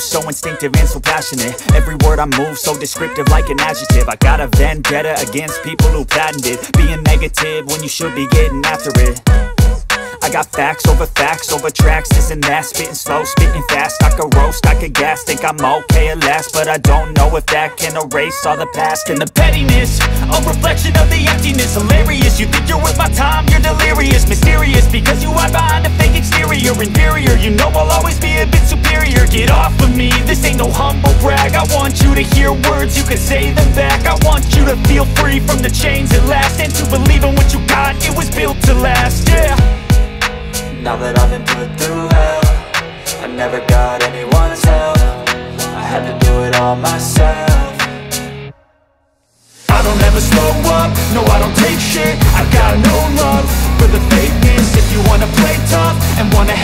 So instinctive and so passionate. Every word I move so descriptive like an adjective. I got a vendetta against people who patented being negative when you should be getting after it. I got facts over tracks, this and that. Spitting slow, spitting fast. I could roast, I could gas. Think I'm okay at last, but I don't know if that can erase all the past. And the pettiness, a reflection of the emptiness. Hilarious, you think you're worth my time, you're delirious. Mysterious, because you hide behind a fake exterior. Inferior, you know I'll always be a bit superior. Get off of me, this ain't no humble brag. I want you to hear words, you can say them back. I want you to feel free from the chains at last, and to believe in what you got, it was built to last, yeah. Now that I've been put through hell, I never got anyone's help. I had to do it all myself. I don't ever slow up, no I don't take shit. I got no love for the fakeness. If you wanna play tough and wanna